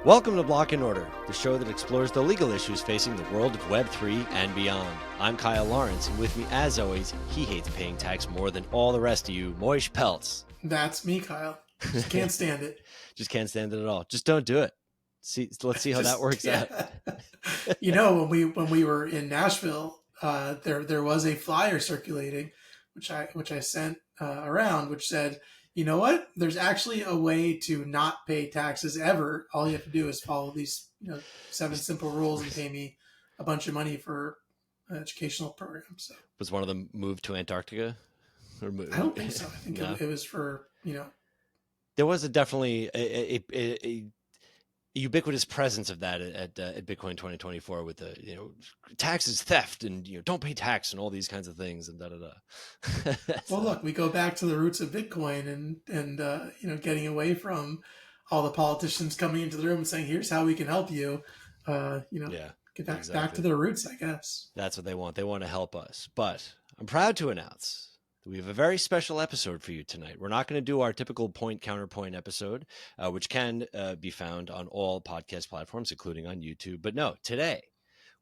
Welcome to Block and Order, the show that explores the legal issues facing the world of Web3 and beyond. I'm Kyle Lawrence, and with me, as always, he hates paying tax more than all the rest of you, Moish Peltz. That's me, Kyle. Just can't stand it. Just can't stand it at all. Just don't do it. Let's see how that works out. You know, when we were in Nashville, there was a flyer circulating, which I sent around, which said, you know what? There's actually a way to not pay taxes ever. All you have to do is follow these 7 simple rules and pay me a bunch of money for an educational program. So Was one of them moved to Antarctica? I don't think so. I think no. it was for There was definitely a ubiquitous presence of that at Bitcoin 2024 with the taxes, theft, and don't pay tax and all these kinds of things and Well, look, we go back to the roots of Bitcoin and getting away from all the politicians coming into the room and saying, "Here's how we can help you." Get back to their roots, I guess. That's what they want. They want to help us. But I'm proud to announce we have a very special episode for you tonight. We're not going to do our typical point counterpoint episode, which can be found on all podcast platforms, including on YouTube. But no, today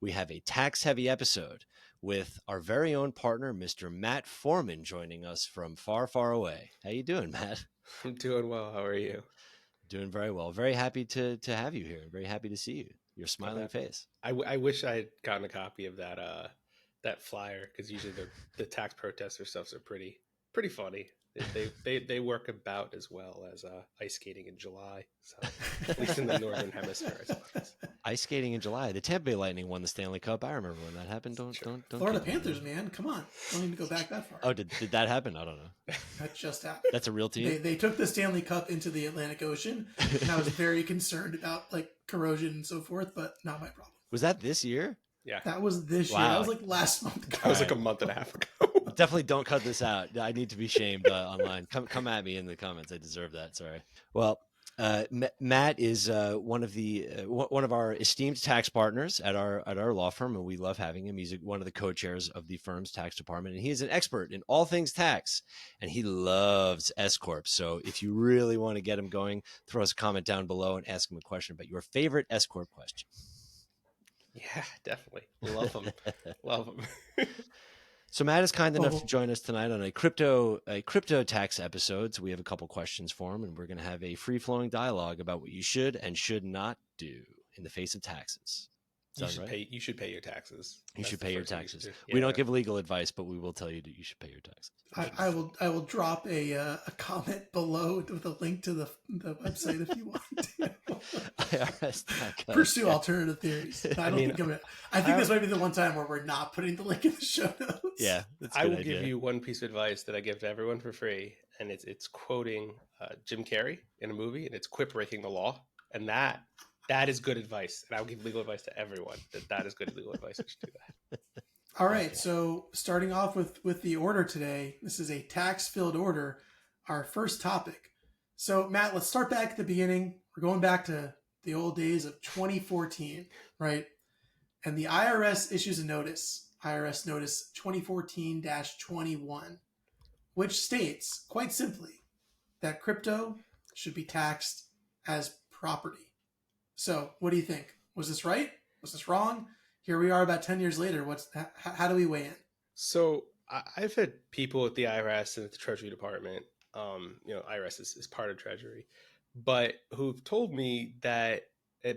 we have a tax-heavy episode with our very own partner, Mr. Matt Foreman, joining us from far, far away. How you doing, Matt? I'm doing well. How are you? Doing very well. Very happy to have you here. Very happy to see you. Your smiling face. I wish I had gotten a copy of that flyer, because usually the tax protester stuffs are pretty funny. They work about as well as ice skating in July, so at least in the northern hemisphere, I suppose. Ice skating in July. The Tampa Bay Lightning won the Stanley Cup. I remember when that happened. Don't Florida Panthers, man. Come on. Don't need to go back that far. Oh, did that happen? I don't know. That just happened. That's a real team. They took the Stanley Cup into the Atlantic Ocean, and I was very concerned about corrosion and so forth, but not my problem. Was that this year? Yeah. That was this year. That was last month. That was a month and a half ago. Definitely don't cut this out. I need to be shamed online. Come at me in the comments. I deserve that. Sorry. Well, Matt is one of our esteemed tax partners at our law firm, and we love having him. He's one of the co-chairs of the firm's tax department, and he is an expert in all things tax, and he loves S corps. So if you really want to get him going, throw us a comment down below and ask him a question about your favorite S corp question. Yeah, definitely. Love them. Love them. So Matt is kind enough to join us tonight on a crypto tax episode. So we have a couple questions for him, and we're going to have a free-flowing dialogue about what you should and should not do in the face of taxes. You should pay your taxes. You should pay your taxes. We don't give legal advice, but we will tell you that you should pay your taxes. I will drop a comment below with a link to the website if you want to. Pursue alternative theories. I think this might be the one time where we're not putting the link in the show notes. Yeah, I will give you one piece of advice that I give to everyone for free, and it's quoting Jim Carrey in a movie, and it's quit breaking the law, and that is good advice, and I'll give legal advice to everyone that is good legal advice. I should do that. All right, so starting off with the order today, this is a tax-filled order, our first topic. So Matt, let's start back at the beginning. We're going back to the old days of 2014, right? And the IRS issues a notice, IRS Notice 2014-21, which states, quite simply, that crypto should be taxed as property. So what do you think? Was this right? Was this wrong? Here we are about 10 years later. How do we weigh in? So I've had people at the IRS and at the Treasury Department, IRS is part of Treasury, but who've told me that,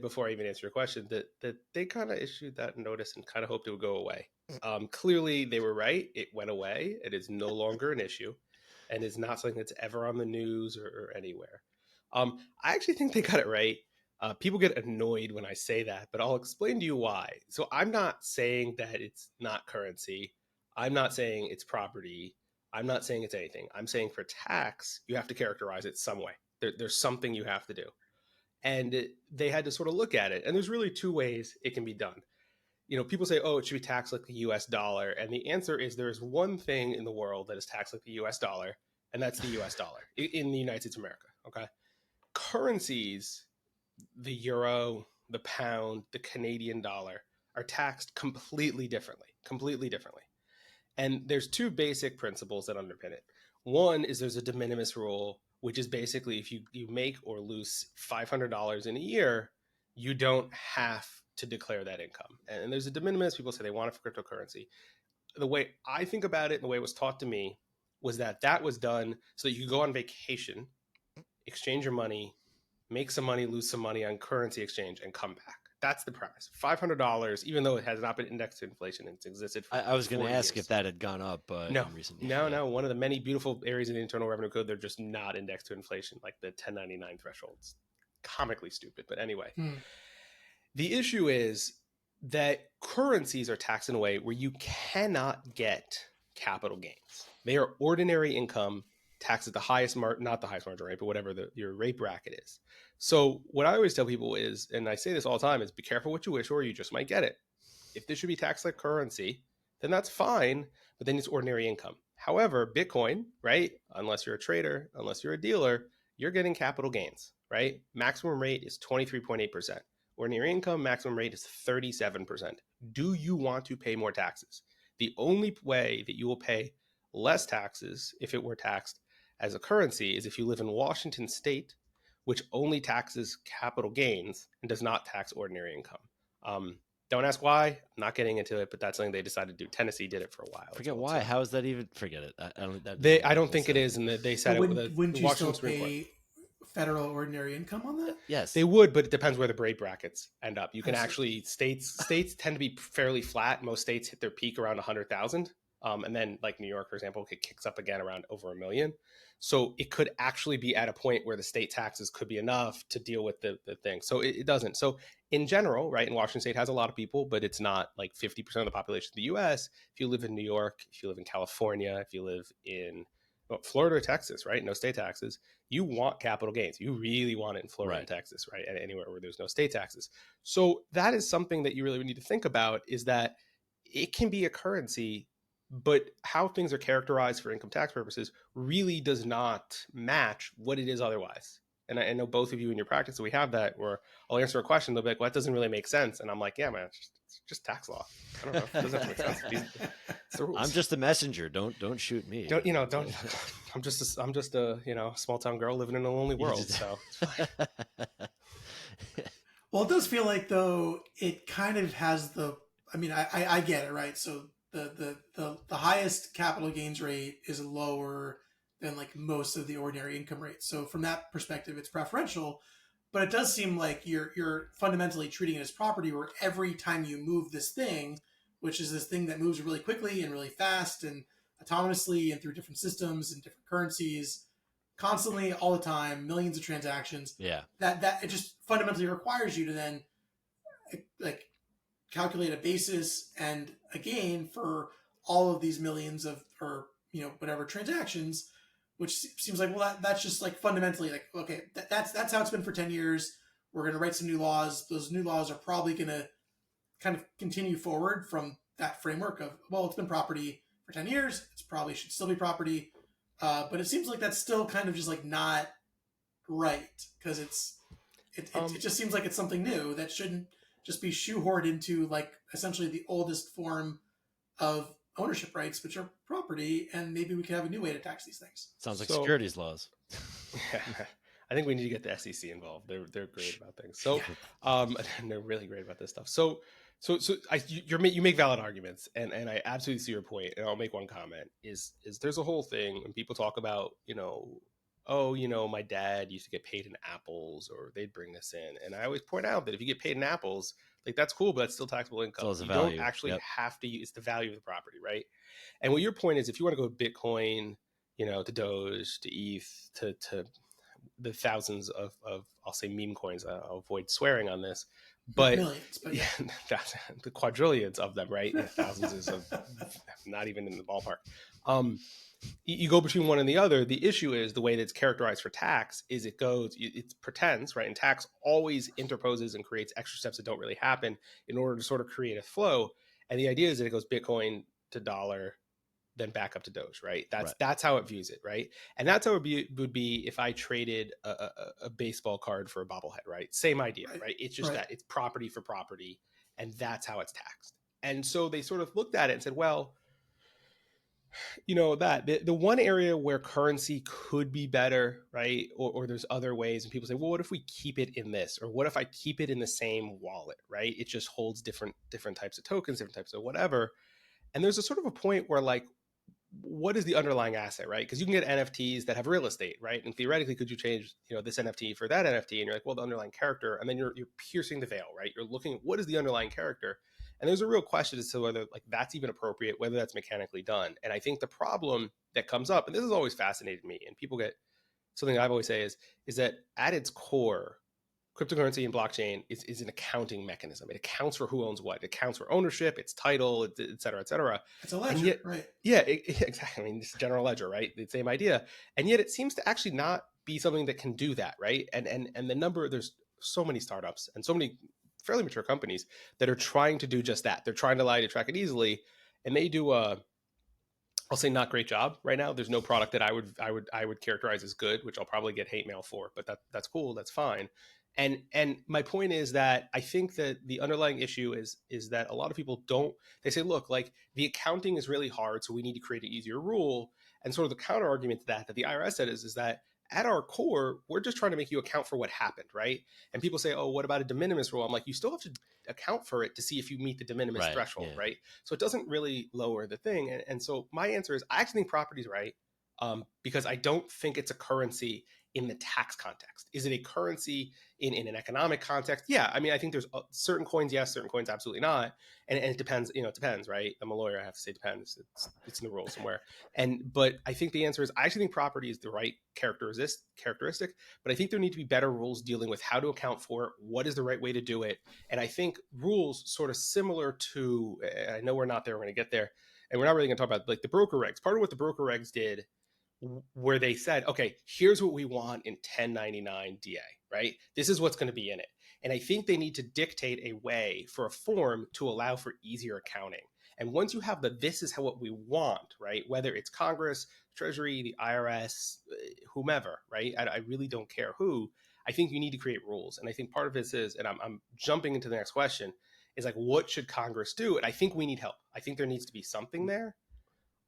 before I even answer your question, that they kind of issued that notice and kind of hoped it would go away. Clearly they were right. It went away. It is no longer an issue and is not something that's ever on the news or anywhere. I actually think they got it right. People get annoyed when I say that, but I'll explain to you why. So I'm not saying that it's not currency. I'm not saying it's property. I'm not saying it's anything. I'm saying for tax, you have to characterize it some way. There's something you have to do. And they had to sort of look at it. And there's really two ways it can be done. People say, oh, it should be taxed like the US dollar. And the answer is there's one thing in the world that is taxed like the US dollar, and that's the US dollar in the United States of America. Okay. Currencies, the euro, the pound, the Canadian dollar, are taxed completely differently. And there's two basic principles that underpin it. One is there's a de minimis rule, which is basically if you make or lose $500 in a year, you don't have to declare that income. And there's a de minimis. People say they want it for cryptocurrency. The way I think about it and the way it was taught to me was that was done so that you could go on vacation, exchange your money, make some money, lose some money on currency exchange, and come back. That's the premise. $500, even though it has not been indexed to inflation, it's existed for I was going to ask years. if that had gone up No, in recent years. no. One of the many beautiful areas in the Internal Revenue Code, they're just not indexed to inflation, like the 1099 thresholds. Comically stupid, but anyway. The issue is that currencies are taxed in a way where you cannot get capital gains. They are ordinary income taxed at the highest not the highest margin rate, but whatever your rate bracket is. So what I always tell people is, and I say this all the time, is be careful what you wish for, you just might get it. If this should be taxed like currency, then that's fine, but then it's ordinary income. However, Bitcoin, right? Unless you're a trader, unless you're a dealer, you're getting capital gains, right? Maximum rate is 23.8%. Ordinary income maximum rate is 37%. Do you want to pay more taxes? The only way that you will pay less taxes if it were taxed as a currency is if you live in Washington state, which only taxes capital gains and does not tax ordinary income. Don't ask why. I'm not getting into it, but that's something they decided to do. Tennessee did it for a while. Forget why. How is that even? Forget it. I don't think it is, and they said wouldn't you still pay federal ordinary income on that? Yes, they would, but it depends where the rate brackets end up. You can actually states tend to be fairly flat. Most states hit their peak around 100,000, and then like New York, for example, it kicks up again around over $1 million. So it could actually be at a point where the state taxes could be enough to deal with the thing. So it doesn't. So in general, right, and Washington state has a lot of people, but it's not like 50% of the population of the US. If you live in New York, if you live in California, if you live in Florida or Texas, right, no state taxes, you want capital gains. You really want it in Florida and Texas, right, and anywhere where there's no state taxes. So that is something that you really need to think about, is that it can be a currency, but how things are characterized for income tax purposes really does not match what it is otherwise. And I know both of you in your practice, so we have that where I'll answer a question, they'll be like, well, that doesn't really make sense. And I'm like, yeah, man, it's just tax law. I don't know. It doesn't have to make sense. It's the rules. I'm just a messenger. Don't shoot me. I'm just a small town girl living in a lonely world. So it's fine. Well, it does feel like, though, it kind of has I get it, right? So the highest capital gains rate is lower than like most of the ordinary income rates. So from that perspective, it's preferential, but it does seem like you're fundamentally treating it as property, where every time you move this thing, which is this thing that moves really quickly and really fast and autonomously and through different systems and different currencies, constantly, all the time, millions of transactions. Yeah. That it just fundamentally requires you to then like calculate a basis and a gain for all of these millions of, or whatever transactions, which seems like, well, that's just like fundamentally like, okay, that's how it's been for 10 years. We're going to write some new laws. Those new laws are probably going to kind of continue forward from that framework of, well, it's been property for 10 years. It's probably should still be property. But it seems like that's still kind of just like not right, because it just seems like it's something new that shouldn't just be shoehorned into like essentially the oldest form of ownership rights, which are property, and maybe we could have a new way to tax these things. Sounds like securities laws. I think we need to get the SEC involved. They're great about things. So, and they're really great about this stuff. So you make valid arguments, and I absolutely see your point. And I'll make one comment: is there's a whole thing when people talk about my dad used to get paid in apples, or they'd bring this in, and I always point out that if you get paid in apples, like that's cool, but that's still taxable income. You don't actually have to use the value of the property, right? And what your point is, if you want to go Bitcoin, to Doge, to ETH, to the thousands of I'll say meme coins. I'll avoid swearing on this, but millions, but yeah, the quadrillions of them, right? And thousands is not even in the ballpark. You go between one and the other. The issue is the way that it's characterized for tax is it pretends, right? And tax always interposes and creates extra steps that don't really happen in order to sort of create a flow. And the idea is that it goes Bitcoin to dollar, then back up to Doge, right? That's how it views it, right? And that's how it would be if I traded a baseball card for a bobblehead, right? Same idea, right? It's just that it's property for property, and that's how it's taxed. And so they sort of looked at it and said, well, That the one area where currency could be better, right? Or there's other ways, and people say, well, what if we keep it in this, or what if I keep it in the same wallet, right? It just holds different types of tokens, different types of whatever. And there's a sort of a point where, like, what is the underlying asset, right? Because you can get NFTs that have real estate, right? And theoretically, could you change, this NFT for that NFT? And you're like, well, the underlying character, and then you're piercing the veil, right? You're looking at what is the underlying character, and there's a real question as to whether, like, that's even appropriate, whether that's mechanically done. And I think the problem that comes up, and this has always fascinated me, and people get something I've always say is that at its core, cryptocurrency and blockchain is an accounting mechanism. It accounts for who owns what. It accounts for ownership, its title, et cetera, et cetera. It's a ledger, And yet, right? yeah, exactly. I mean, it's a general ledger, right? The same idea. And yet it seems to actually not be something that can do that, right? And the number, there's so many startups and so many fairly mature companies that are trying to do just that. They're trying to allow you to track it easily. And they do I'll say not great job right now. There's no product that I would characterize as good, which I'll probably get hate mail for, but that's cool. That's fine. And my point is that I think that the underlying issue is that a lot of people don't. They say, look, like, the accounting is really hard, so we need to create an easier rule. And sort of the counter argument to that the IRS said is that at our core, we're just trying to make you account for what happened, right? And people say, oh, what about a de minimis rule? I'm like, you still have to account for it to see if you meet the de minimis Right, threshold, yeah. right? So it doesn't really lower the thing. And so my answer is, I actually think property is right, because I don't think it's a currency in the tax context. Is it a currency in an economic context? Yeah, I mean, I think there's certain coins, yes, certain coins, absolutely not. And it depends, it depends, right? I'm a lawyer, I have to say depends. It's in the rules somewhere. But I think the answer is, I actually think property is the right characteristic, but I think there need to be better rules dealing with how to account for it, what is the right way to do it. And I think rules sort of similar to, I know we're not there, we're going to get there, and we're not really going to talk about, like, the broker regs. Part of what the broker regs did, where they said, okay, here's what we want in 1099 DA, right? This is what's going to be in it. And I think they need to dictate a way for a form to allow for easier accounting. And once you have this is how what we want, right? Whether it's Congress, Treasury, the IRS, whomever, right? I really don't care who. I think you need to create rules. And I think part of this is, and I'm jumping into the next question, is like, what should Congress do? And I think we need help. I think there needs to be something there.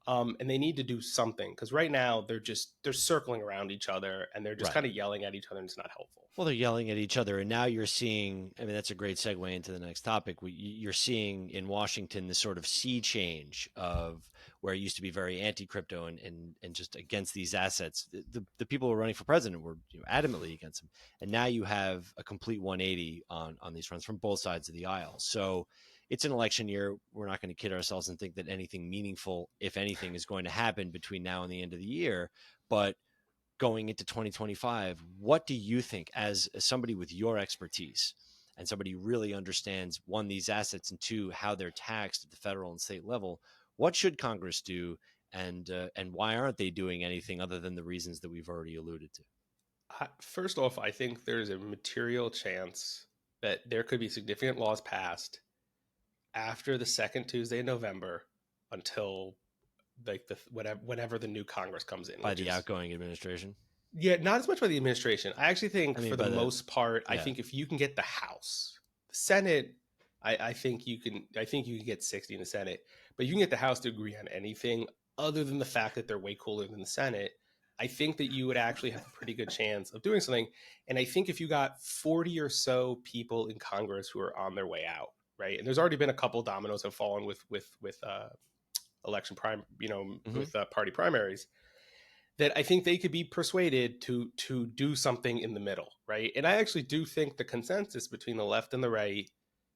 And they need to do something, because right now they're circling around each other, and they're just kind of yelling at each other, and it's not helpful. Well, they're yelling at each other, and now you're seeing, I mean, that's a great segue into the next topic. You're seeing in Washington this sort of sea change of where it used to be very anti-crypto and just against these assets. The people who are running for president were adamantly against them. And now you have a complete 180 on these fronts from both sides of the aisle. So it's an election year. We're not going to kid ourselves and think that anything meaningful, if anything, is going to happen between now and the end of the year. But going into 2025, what do you think, as somebody with your expertise and somebody who really understands, one, these assets, and two, how they're taxed at the federal and state level, what should Congress do, and why aren't they doing anything other than the reasons that we've already alluded to? First off, I think there's a material chance that there could be significant laws passed after the second Tuesday in November until, like, whenever the new Congress comes in. By the outgoing administration? Yeah, not as much by the administration. I actually think, for the most part, yeah. I think if you can get the House, the Senate, I think you can get 60 in the Senate, but you can get the House to agree on anything other than the fact that they're way cooler than the Senate. I think that you would actually have a pretty good chance of doing something. And I think if you got 40 or so people in Congress who are on their way out, right? And there's already been a couple dominoes have fallen with election prime, with party primaries, that I think they could be persuaded to do something in the middle, right? And I actually do think the consensus between the left and the right,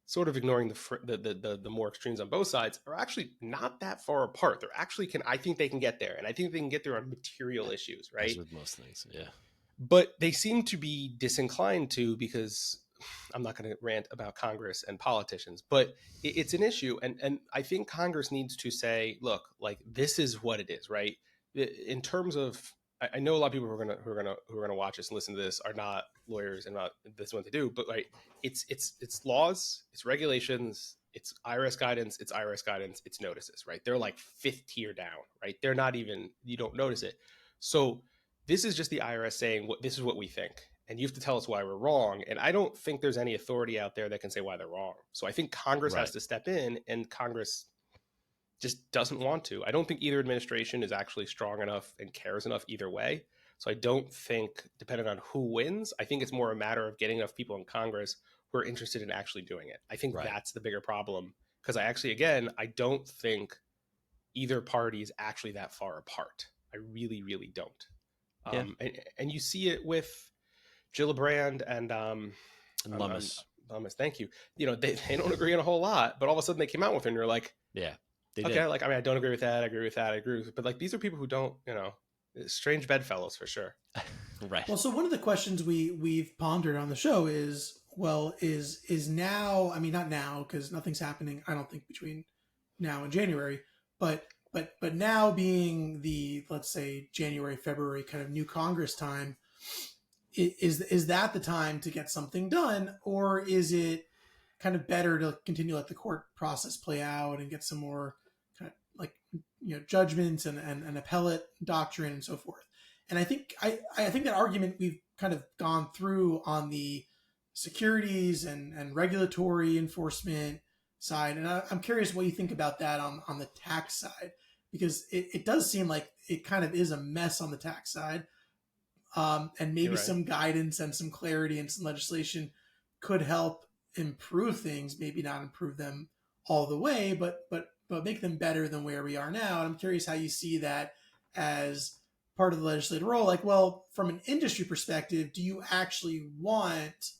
sort of ignoring the more extremes on both sides, are actually not that far apart. They're actually I think they can get there, and I think they can get there on material issues, right? As with most things, yeah. But they seem to be disinclined to, because I'm not going to rant about Congress and politicians, but it's an issue. And I think Congress needs to say, look, like, this is what it is, right? In terms of, I know a lot of people who are gonna watch this and listen to this are not lawyers and not this is what they do, but, like, it's laws, it's regulations, it's IRS guidance, it's notices, right? They're like fifth tier down, right? They're not even, you don't notice it. So this is just the IRS saying, this is what we think, and you have to tell us why we're wrong. And I don't think there's any authority out there that can say why they're wrong. So I think Congress has to step in, and Congress just doesn't want to. I don't think either administration is actually strong enough and cares enough either way. So I don't think, depending on who wins, I think it's more a matter of getting enough people in Congress who are interested in actually doing it. I think Right. that's the bigger problem, because I don't think either party is actually that far apart. I really, really don't. Yeah. And you see it with Gillibrand and Lummis. Lummis. Thank you. You know, they don't agree on a whole lot, but all of a sudden they came out with it and you're like, Yeah. They okay, did. like, I mean, I don't agree with that. I agree with that. I agree with it. But like, these are people who don't, you know, strange bedfellows for sure. Right. Well, so one of the questions we've pondered on the show is, well, is now, I mean, not now, because nothing's happening, I don't think, between now and January, but now being the, let's say, January, February kind of new Congress time, is that the time to get something done, or is it kind of better to continue to let the court process play out and get some more kind of like, you know, judgments and appellate doctrine and so forth? And I think that argument we've kind of gone through on the securities and regulatory enforcement side, and I'm curious what you think about that on the tax side, because it does seem like it kind of is a mess on the tax side. And maybe Right. some guidance and some clarity and some legislation could help improve things, maybe not improve them all the way, but make them better than where we are now. And I'm curious how you see that as part of the legislative role. Like, well, from an industry perspective, do you actually want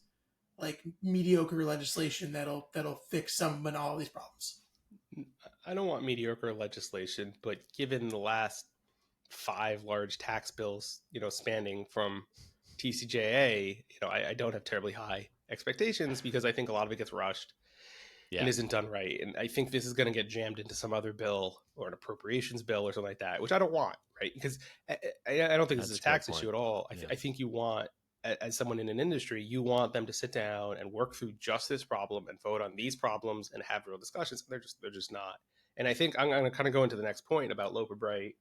like mediocre legislation that'll fix some but not all these problems? I don't want mediocre legislation, but given the last 5 large tax bills, you know, spanning from TCJA, you know, I don't have terribly high expectations, because I think a lot of it gets rushed and isn't done right. And I think this is going to get jammed into some other bill or an appropriations bill or something like that, which I don't want, right? Because I don't think this is a tax issue at all. I think you want, as someone in an industry, you want them to sit down and work through just this problem and vote on these problems and have real discussions. They're just not. And I think I'm going to kind of go into the next point about Loper Bright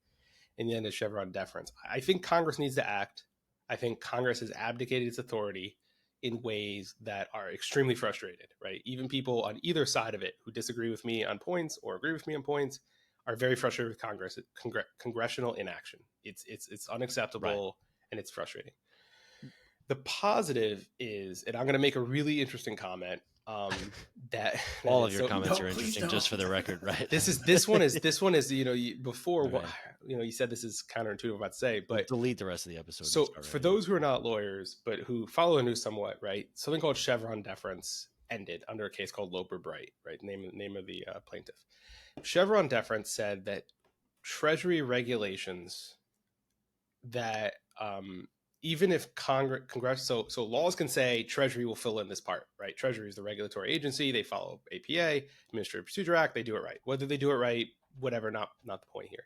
and the end of Chevron deference. I think Congress needs to act. I think Congress has abdicated its authority in ways that are extremely frustrated, right? Even people on either side of it who disagree with me on points or agree with me on points are very frustrated with Congress, congressional inaction. It's unacceptable, right, and it's frustrating. The positive is, and I'm going to make a really interesting comment, that all of your comments are interesting, just for the record, right? This one is, you know, before, right. You know, you said this is counterintuitive about to say, but we'll delete the rest of the episode. So for those who are not lawyers, but who follow the news somewhat, right, something called Chevron deference ended under a case called Loper Bright, right? Name of the plaintiff. Chevron deference said that Treasury regulations that, even if Congress, so laws can say Treasury will fill in this part, right? Treasury is the regulatory agency. They follow APA, Administrative Procedure Act. They do it right. Whether they do it right, whatever, not the point here.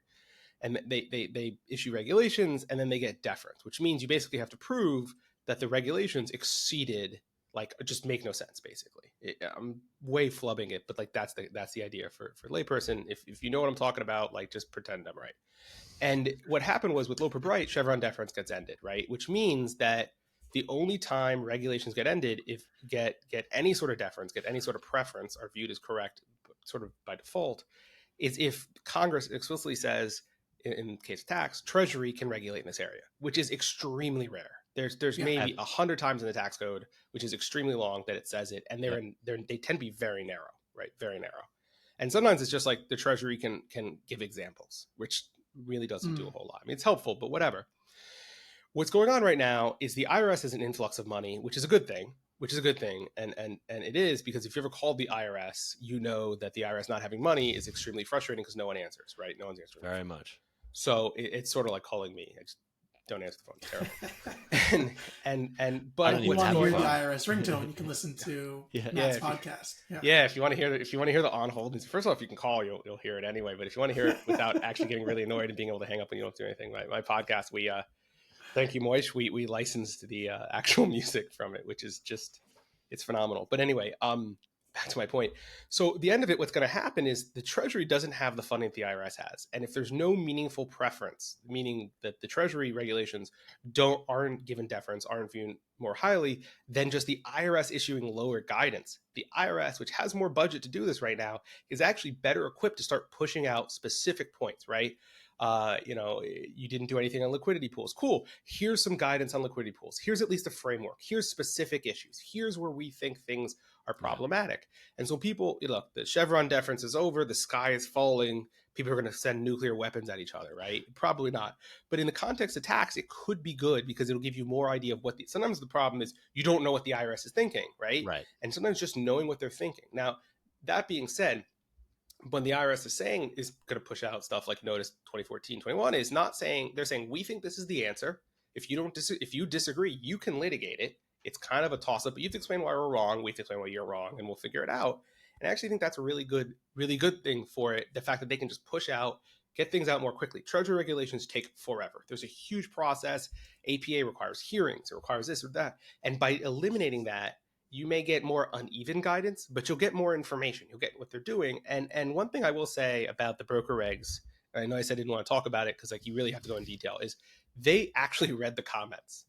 And they issue regulations, and then they get deference, which means you basically have to prove that the regulations exceeded, like, just make no sense, basically. I'm way flubbing it, but like that's the idea for layperson. If you know what I'm talking about, like, just pretend I'm right. And what happened was, with Loper Bright, Chevron deference gets ended, right? Which means that the only time regulations get ended, if get any sort of deference, get any sort of preference, are viewed as correct, sort of by default, is if Congress explicitly says, in the case of tax, Treasury can regulate in this area, which is extremely rare. There's maybe 100 times in the tax code, which is extremely long, that it says it, and they tend to be very narrow, right? Very narrow. And sometimes it's just like the Treasury can give examples, which really doesn't do a whole lot. I mean, it's helpful, but whatever. What's going on right now is the IRS has an influx of money, which is a good thing. And it is, because if you ever called the IRS, you know that the IRS not having money is extremely frustrating, because no one answers, right? No one's answering. Very much. So it's sort of like calling me. I just don't answer the phone. Terrible. But you want to hear the IRS ringtone, you can listen to Matt's podcast. If you want to hear the on hold, first of all, if you can call, you'll hear it anyway. But if you want to hear it without actually getting really annoyed and being able to hang up when you don't do anything, my podcast, we thank you, Moish. We licensed the actual music from it, which is just, it's phenomenal. But anyway, back to my point. So the end of it, what's going to happen is the Treasury doesn't have the funding that the IRS has, and if there's no meaningful preference, meaning that the Treasury regulations aren't given deference, aren't viewed more highly than just the IRS issuing lower guidance, the IRS, which has more budget to do this right now, is actually better equipped to start pushing out specific points, right? You didn't do anything on liquidity pools. Cool. Here's some guidance on liquidity pools. Here's at least a framework. Here's specific issues. Here's where we think things are problematic. And so people, look, the Chevron deference is over. The sky is falling. People are going to send nuclear weapons at each other, right? Probably not. But in the context of tax, it could be good because it'll give you more idea of sometimes the problem is you don't know what the IRS is thinking, right? Right. And sometimes just knowing what they're thinking. Now, that being said, when the IRS is going to push out stuff like Notice 2014-21 is not saying, they're saying, we think this is the answer. If you disagree, you can litigate it. It's kind of a toss up, but you have to explain why we're wrong. We have to explain why you're wrong, and we'll figure it out. And I actually think that's a really good thing for it. The fact that they can just push out, get things out more quickly. Treasury regulations take forever. There's a huge process. APA requires hearings. It requires this or that. And by eliminating that, you may get more uneven guidance, but you'll get more information. You'll get what they're doing. And one thing I will say about the broker regs, I know I said I didn't want to talk about it because like you really have to go in detail, is they actually read the comments.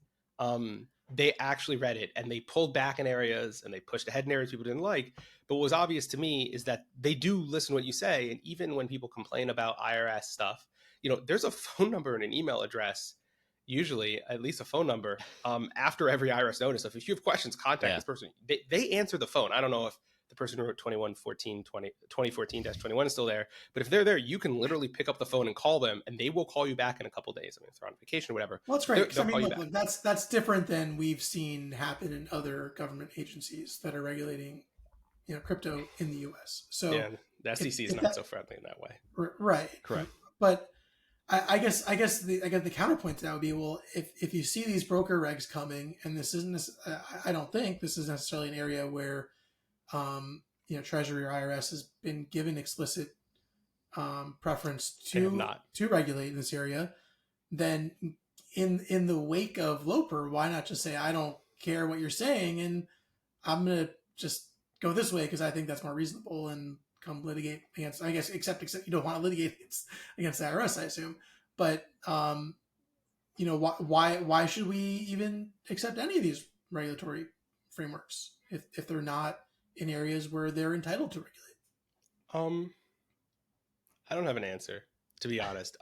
They actually read it and they pulled back in areas and they pushed ahead in areas people didn't like. But what was obvious to me is that they do listen to what you say. And even when people complain about IRS stuff, there's a phone number and an email address, usually at least a phone number, after every IRS notice. So if you have questions, contact this person. They answer the phone. I don't know if the person who wrote 2014-21 is still there, but if they're there, you can literally pick up the phone and call them, and they will call you back in a couple of days. I mean, if they're on vacation or whatever. Well, that's great. Look, that's different than we've seen happen in other government agencies that are regulating, crypto in the U.S. So yeah, the SEC is not so friendly in that way. Right. Correct. But I guess the counterpoint to that would be, well, if you see these broker regs coming, and this isn't, I don't think this is necessarily an area where, Treasury or IRS has been given explicit preference to regulate in this area, then in the wake of Loper, why not just say, I don't care what you're saying, and I'm going to just go this way because I think that's more reasonable, and come litigate against, I guess, except you don't want to litigate against the IRS, I assume. But, why should we even accept any of these regulatory frameworks if they're not in areas where they're entitled to regulate? I don't have an answer, to be honest.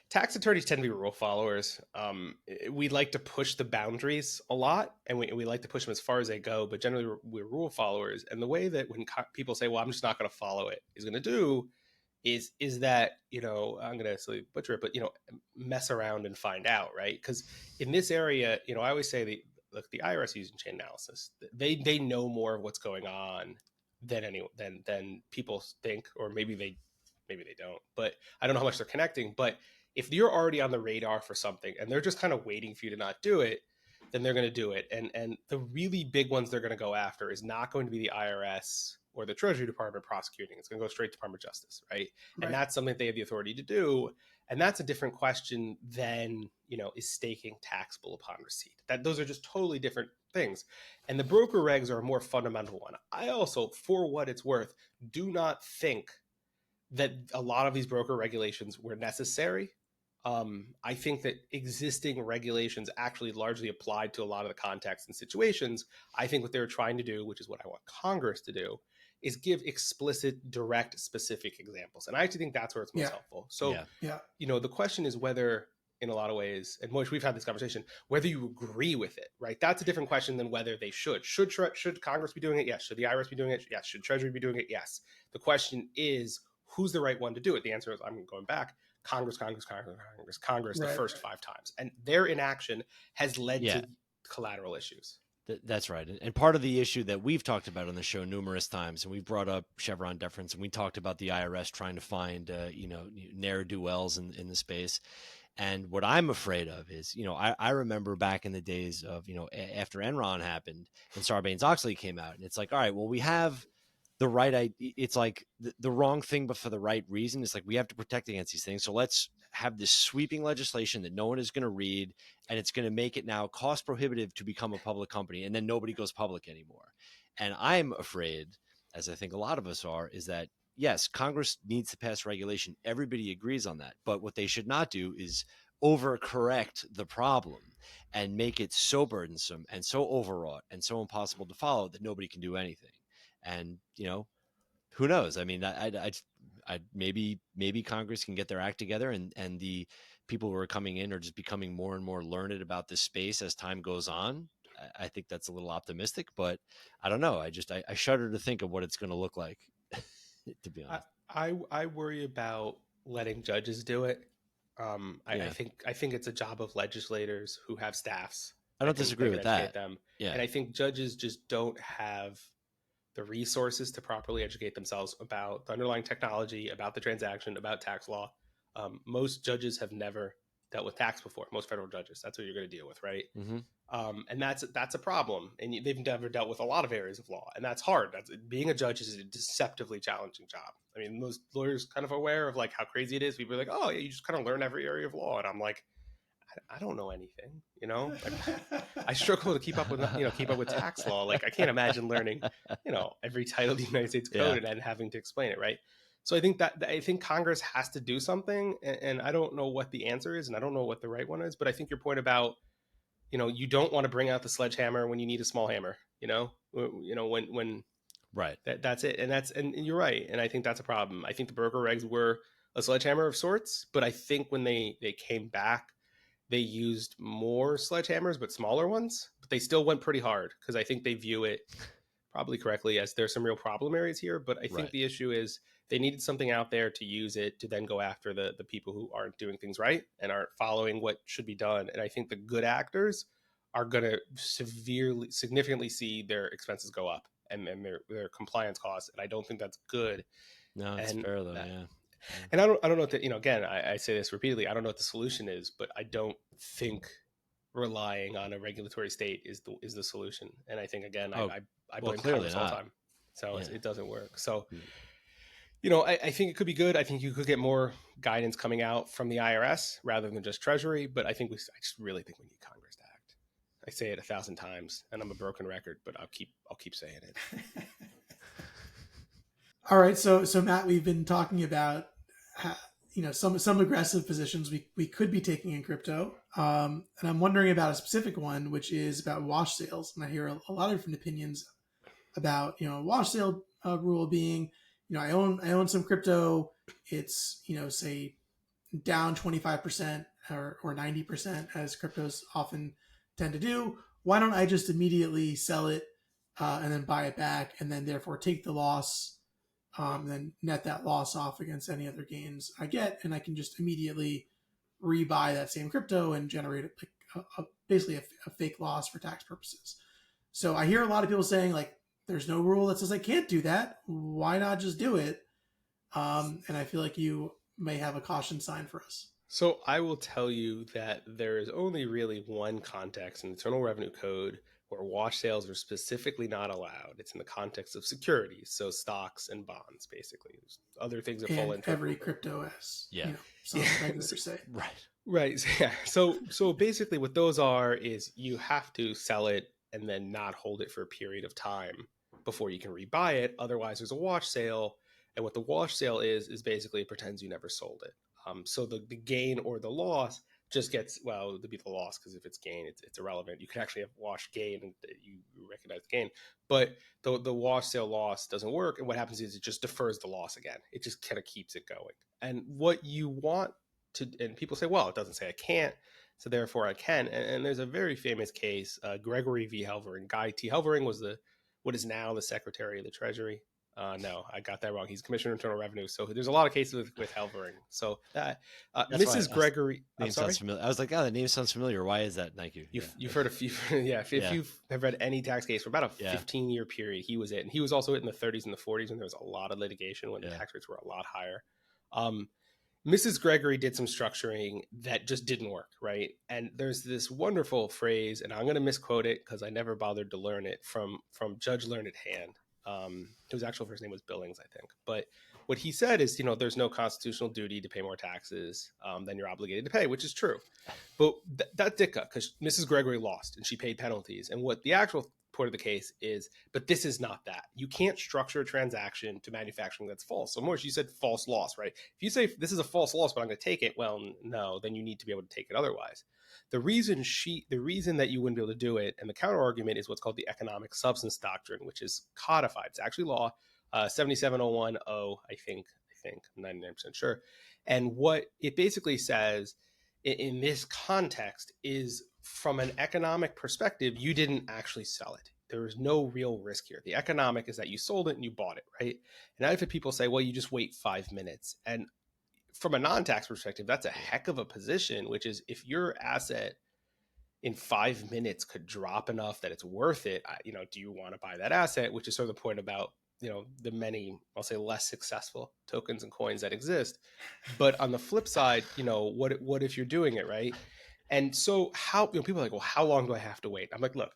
Tax attorneys tend to be rule followers. We like to push the boundaries a lot, and we like to push them as far as they go, but generally we're rule followers. And the way that when people say, well, I'm just not going to follow it, is going to do is that, I'm going to butcher it, but, mess around and find out, right? Because in this area, I always say the IRS using chain analysis, they know more of what's going on than people think, or maybe they don't, but I don't know how much they're connecting. But if you're already on the radar for something and they're just kind of waiting for you to not do it, then they're going to do it. And the really big ones they're going to go after is not going to be the IRS or the Treasury Department prosecuting. It's going to go straight to Department of Justice, right? And that's something they have the authority to do. And that's a different question than, is staking taxable upon receipt? Those are just totally different things. And the broker regs are a more fundamental one. I also, for what it's worth, do not think that a lot of these broker regulations were necessary. I think that existing regulations actually largely applied to a lot of the contexts and situations. I think what they were trying to do, which is what I want Congress to do, is give explicit, direct, specific examples. And I actually think that's where it's most helpful. So, the question is whether, in a lot of ways, and Moish, we've had this conversation, whether you agree with it, right? That's a different question than whether they should. Should Congress be doing it? Yes. Should the IRS be doing it? Yes. Should Treasury be doing it? Yes. The question is, who's the right one to do it? The answer is, I'm going back, Congress the first 5 times. And their inaction has led to collateral issues. That's right. And part of the issue that we've talked about on the show numerous times, and we've brought up Chevron deference, and we talked about the IRS trying to find, ne'er-do-wells in the space. And what I'm afraid of is, I remember back in the days of, after Enron happened and Sarbanes-Oxley came out, and it's like, all right, well, we have the right, it's like the wrong thing, but for the right reason. It's like, we have to protect against these things. So let's have this sweeping legislation that no one is going to read, and it's going to make it now cost prohibitive to become a public company. And then nobody goes public anymore. And I'm afraid, as I think a lot of us are, is that yes, Congress needs to pass regulation. Everybody agrees on that. But what they should not do is overcorrect the problem and make it so burdensome and so overwrought and so impossible to follow that nobody can do anything. And, who knows? I mean, maybe Congress can get their act together, and the people who are coming in are just becoming more and more learned about this space as time goes on. I think that's a little optimistic, but I don't know. I shudder to think of what it's going to look like. To be honest, I worry about letting judges do it. yeah, I think it's a job of legislators who have staffs I don't disagree that can with educate that. them, Yeah, and I think judges just don't have the resources to properly educate themselves about the underlying technology, about the transaction, about tax law. Most judges have never dealt with tax before. Most federal judges, that's what you're going to deal with, right? mm-hmm. And that's a problem. And they've never dealt with a lot of areas of law, and that's hard. Being a judge is a deceptively challenging job. I mean, most lawyers kind of aware of like how crazy it is. People are like, "Oh, yeah, you just kind of learn every area of law," and I'm like, I don't know anything, Like, I struggle to keep up with tax law. Like, I can't imagine learning, every title of the United States Yeah. Code and then having to explain it, right? So I think Congress has to do something, and I don't know what the answer is, and I don't know what the right one is. But I think your point about, you don't want to bring out the sledgehammer when you need a small hammer. When Right. that's it, and you're right, and I think that's a problem. I think the broker regs were a sledgehammer of sorts, but I think when they came back, they used more sledgehammers, but smaller ones. But they still went pretty hard because I think they view it probably correctly as there's some real problem areas here. But I think Right. the issue is they needed something out there to use it to then go after the people who aren't doing things right and aren't following what should be done. And I think the good actors are going to significantly see their expenses go up and their compliance costs. And I don't think that's good. No, it's And fair though. Yeah. and I don't know what again, I say this repeatedly, I don't know what the solution is, but I don't think relying on a regulatory state is the solution. And I think, again, I blame clearly Congress all the not. time. So Yeah. it doesn't work. So, I think it could be good. I think you could get more guidance coming out from the IRS rather than just Treasury. But I just really think we need Congress to act. I say it 1,000 times, and I'm a broken record, but I'll keep saying it. All right, so Matt, we've been talking about some aggressive positions we could be taking in crypto, and I'm wondering about a specific one, which is about wash sales. And I hear a lot of different opinions about wash sale rule being, I own some crypto, it's say down 25% or 90% as cryptos often tend to do. Why don't I just immediately sell it and then buy it back, and then therefore take the loss, then net that loss off against any other gains I get, and I can just immediately rebuy that same crypto and generate basically a fake loss for tax purposes. So I hear a lot of people saying, like, there's no rule that says I can't do that. Why not just do it? And I feel like you may have a caution sign for us. So I will tell you that there is only really one context in the Internal Revenue Code where wash sales are specifically not allowed. It's in the context of securities, so stocks and bonds, basically. There's other things that fall And into every crypto has, Yeah. some regulators say. Right. Right. Yeah. So basically what those are is you have to sell it and then not hold it for a period of time before you can rebuy it. Otherwise there's a wash sale. And what the wash sale is basically it pretends you never sold it. So the gain or the loss just gets, well, it would be the loss because if it's gain, it's irrelevant. You can actually have wash gain and you recognize the gain. But the wash sale loss doesn't work. And what happens is it just defers the loss again. It just kind of keeps it going. And what you want and people say, well, it doesn't say I can't, so therefore I can. And there's a very famous case, Gregory v. Helvering. Guy T. Helvering was what is now the Secretary of the Treasury. No, I got that wrong. He's Commissioner of Internal Revenue. So there's a lot of cases with Helvering. So Mrs. Gregory, I'm sorry. Sounds familiar. I was like, oh, the name sounds familiar. Why is that? Thank you. You've heard a few, yeah. If you have read any tax case for about a 15-year period, he was it, and he was also it in the 30s and the 40s when there was a lot of litigation when the tax rates were a lot higher. Mrs. Gregory did some structuring that just didn't work, right? And there's this wonderful phrase, and I'm going to misquote it because I never bothered to learn it, from Judge Learned Hand. His actual first name was Billings, I think. But what he said is, there's no constitutional duty to pay more taxes than you're obligated to pay, which is true. But that's dicta because Mrs. Gregory lost and she paid penalties. And what the actual point of the case is, but this is not that. You can't structure a transaction to manufacturing that's false. So Morris, you said false loss, right? If you say this is a false loss, but I'm going to take it, well, no, then you need to be able to take it otherwise. The reason that you wouldn't be able to do it, and the counter argument, is what's called the economic substance doctrine, which is codified. It's actually law, 77010, I think, I'm 99% sure. And what it basically says in this context is, from an economic perspective, you didn't actually sell it. There was no real risk here. The economic is that you sold it and you bought it, right? And I've had people say, well, you just wait 5 minutes. And from a non-tax perspective, that's a heck of a position, which is, if your asset in 5 minutes could drop enough that it's worth it, do you want to buy that asset? Which is sort of the point about, the many, I'll say, less successful tokens and coins that exist. But on the flip side, what if you're doing it, right? And so how, people are like, well, how long do I have to wait? I'm like, look,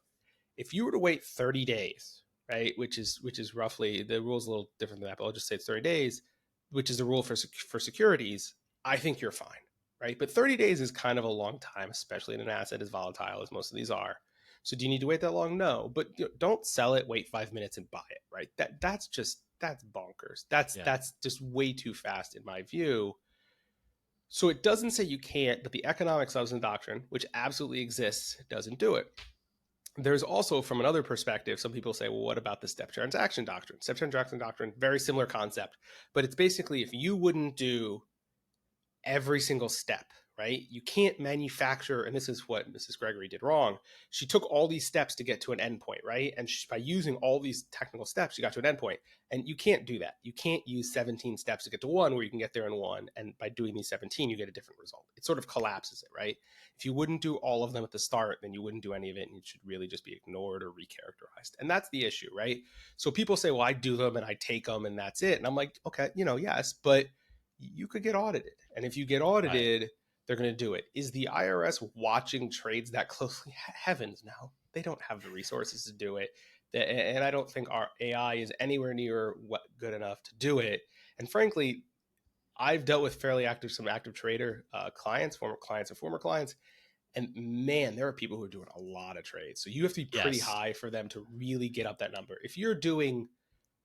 if you were to wait 30 days, right, which is roughly, the rule's a little different than that, but I'll just say it's 30 days, which is the rule for securities, I think you're fine, right? But 30 days is kind of a long time, especially in an asset as volatile as most of these are. So do you need to wait that long? No, but don't sell it, wait 5 minutes and buy it, right? That's bonkers. That's just way too fast in my view. So it doesn't say you can't, but the economic substance doctrine, which absolutely exists, doesn't do it. There's also, from another perspective, some people say, well, what about the step transaction doctrine? Step transaction doctrine, very similar concept, but it's basically, if you wouldn't do every single step, right? You can't manufacture, and this is what Mrs. Gregory did wrong. She took all these steps to get to an endpoint, right? And by using all these technical steps, she got to an endpoint. And you can't do that. You can't use 17 steps to get to one where you can get there in one. And by doing these 17, you get a different result. It sort of collapses it, right? If you wouldn't do all of them at the start, then you wouldn't do any of it, and it should really just be ignored or recharacterized. And that's the issue, right? So people say, well, I do them and I take them and that's it. And I'm like, okay, yes, but you could get audited. And if you get audited, right, they're going to do it. Is the IRS watching trades that closely? Heavens, no. They don't have the resources to do it. And I don't think our AI is anywhere near good enough to do it. And frankly, I've dealt with some active trader clients, former clients. And man, there are people who are doing a lot of trades. So you have to be pretty high for them to really get up that number. If you're doing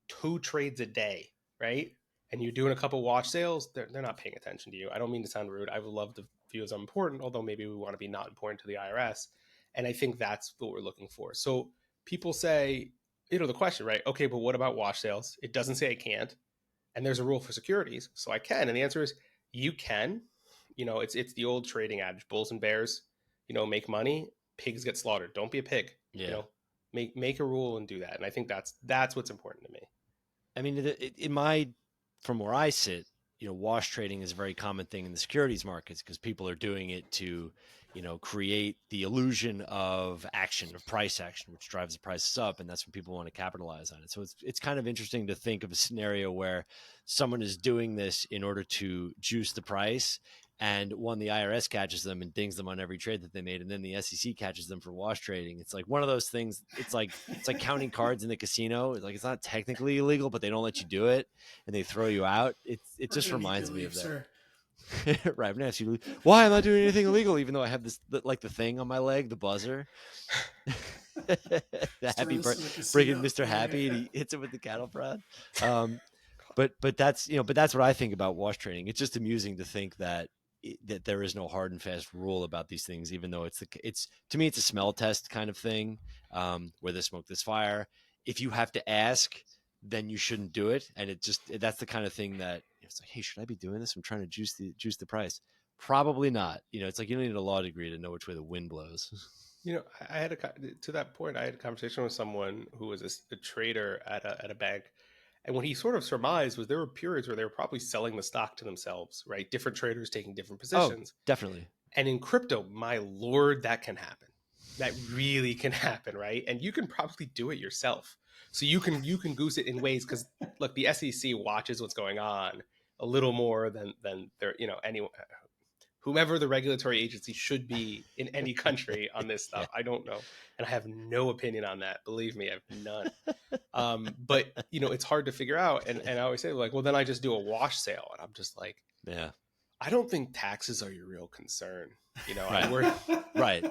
2 trades a day, right, and you're doing a couple watch sales, they're not paying attention to you. I don't mean to sound rude. I would love to view as important, although maybe we want to be not important to the IRS. And I think that's what we're looking for. So people say, the question, right? Okay, but what about watch sales? It doesn't say I can't. And there's a rule for securities, so I can. And the answer is you can. It's the old trading adage, bulls and bears, make money, pigs get slaughtered. Don't be a pig. Yeah. Make a rule and do that. And I think that's what's important to me. I mean, from where I sit, wash trading is a very common thing in the securities markets because people are doing it to, create the illusion of price action, which drives the prices up. And that's when people want to capitalize on it. So it's kind of interesting to think of a scenario where someone is doing this in order to juice the price. And the IRS catches them and dings them on every trade that they made, and then the SEC catches them for wash trading. It's like one of those things. It's like counting cards in the casino. It's not technically illegal, but they don't let you do it, and they throw you out. It just reminds me of that. Sir. Right, I'm gonna ask you why I'm not doing anything illegal, even though I have this the thing on my leg, the buzzer. The happy bringing Mr. Happy, and he hits it with the cattle prod. But that's what I think about wash trading. It's just amusing to think that there is no hard and fast rule about these things, even though it's to me it's a smell test kind of thing, where there's smoke, there's fire. If you have to ask, then you shouldn't do it. And that's the kind of thing that it's like, hey, should I be doing this? I'm trying to juice the price. Probably not. It's like you don't need a law degree to know which way the wind blows. I had to that point, I had a conversation with someone who was a trader at a bank. And what he sort of surmised was there were periods where they were probably selling the stock to themselves, right? Different traders taking different positions. Oh, definitely. And in crypto, my Lord, that can happen. That really can happen, right? And you can probably do it yourself. So you can goose it in ways because, look, the SEC watches what's going on a little more than anyone, whomever the regulatory agency should be in any country on this stuff. I don't know. And I have no opinion on that. Believe me, I have none. But, it's hard to figure out. And I always say, like, well, then I just do a wash sale. And I'm just like, yeah, I don't think taxes are your real concern. Right. I'm worried. Right.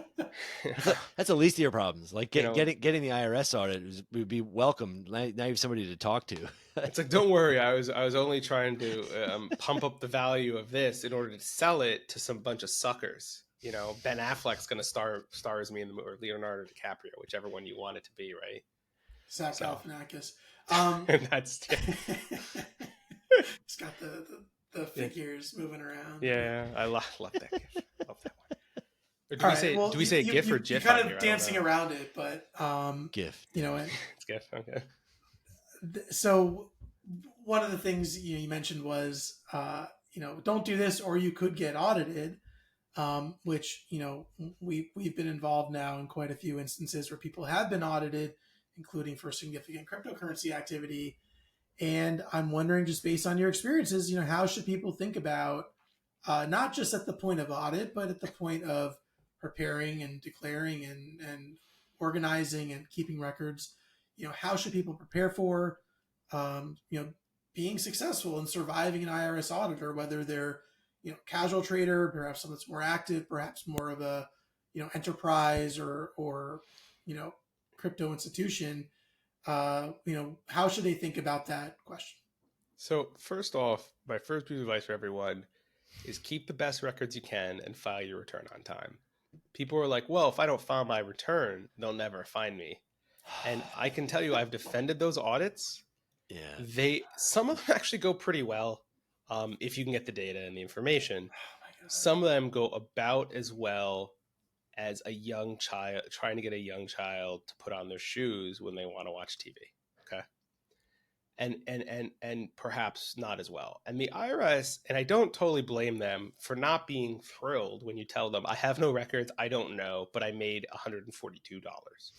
That's the least of your problems. Like getting the IRS audit would be welcome. Now you have somebody to talk to. It's like, don't worry. I was only trying to pump up the value of this in order to sell it to some bunch of suckers. Ben Affleck's going to star as me in the movie, or Leonardo DiCaprio, whichever one you want it to be, right? Zach Galifianakis. And that's It's got the figures moving around. Yeah, I love that GIF. Love that one. Or do we say GIF or GIF? You're kind of dancing around it, but GIF. It's GIF. Okay. So one of the things you mentioned was don't do this or you could get audited, which we've been involved now in quite a few instances where people have been audited, including for significant cryptocurrency activity. And I'm wondering, just based on your experiences, how should people think about not just at the point of audit, but at the point of preparing and declaring and organizing and keeping records? How should people prepare for being successful and surviving an IRS auditor, whether they're casual trader, perhaps someone that's more active, perhaps more of a enterprise or crypto institution. How should they think about that question? So first off, my first piece of advice for everyone is keep the best records you can and file your return on time. People are like, well, if I don't file my return, they'll never find me. And I can tell you, I've defended those audits. Yeah. Some of them actually go pretty well if you can get the data and the information. Some of them go about as well as a young child trying to get a young child to put on their shoes when they want to watch TV. Okay. And perhaps not as well. And the IRS, and I don't totally blame them for not being thrilled when you tell them, I have no records, I don't know, but I made $142,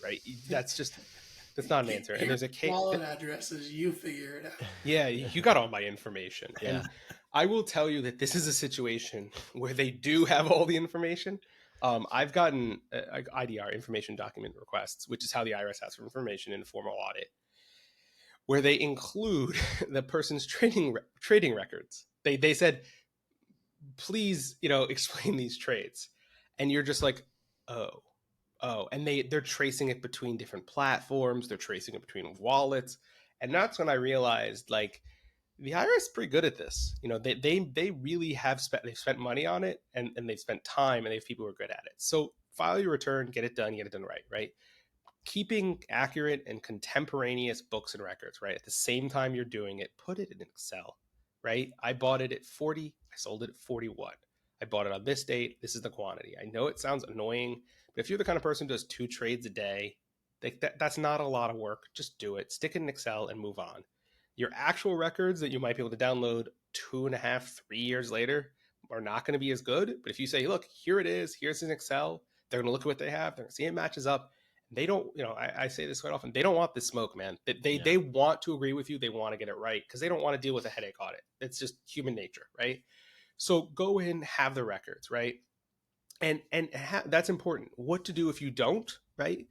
right? That's not an answer. And there's a case. Wallet addresses, you figure it out. Yeah, you got all my information. Yeah. And I will tell you that this is a situation where they do have all the information. I've gotten IDR, information document requests, which is how the IRS asks for information in a formal audit, where they include the person's trading records. They said, please, explain these trades. And you're just like, oh. And they're tracing it between different platforms. They're tracing it between wallets. And that's when I realized, like, the IRS is pretty good at this. They really have spent money on it, and they've spent time, and they have people who are good at it. So file your return, get it done right? Keeping accurate and contemporaneous books and records, right? At the same time you're doing it, put it in Excel, right? I bought it at 40, I sold it at 41. I bought it on this date, this is the quantity. I know it sounds annoying, but if you're the kind of person who does 2 trades a day, that's not a lot of work. Just do it, stick it in Excel and move on. Your actual records that you might be able to download 2.5, 3 years later are not going to be as good. But if you say, look, here it is, here's in Excel, they're going to look at what they have, they're going to see it matches up. They don't, I say this quite often, they don't want the smoke, man. They want to agree with you. They want to get it right because they don't want to deal with a headache audit. It's just human nature, right? So go in, have the records, right? And that's important. What to do if you don't, right?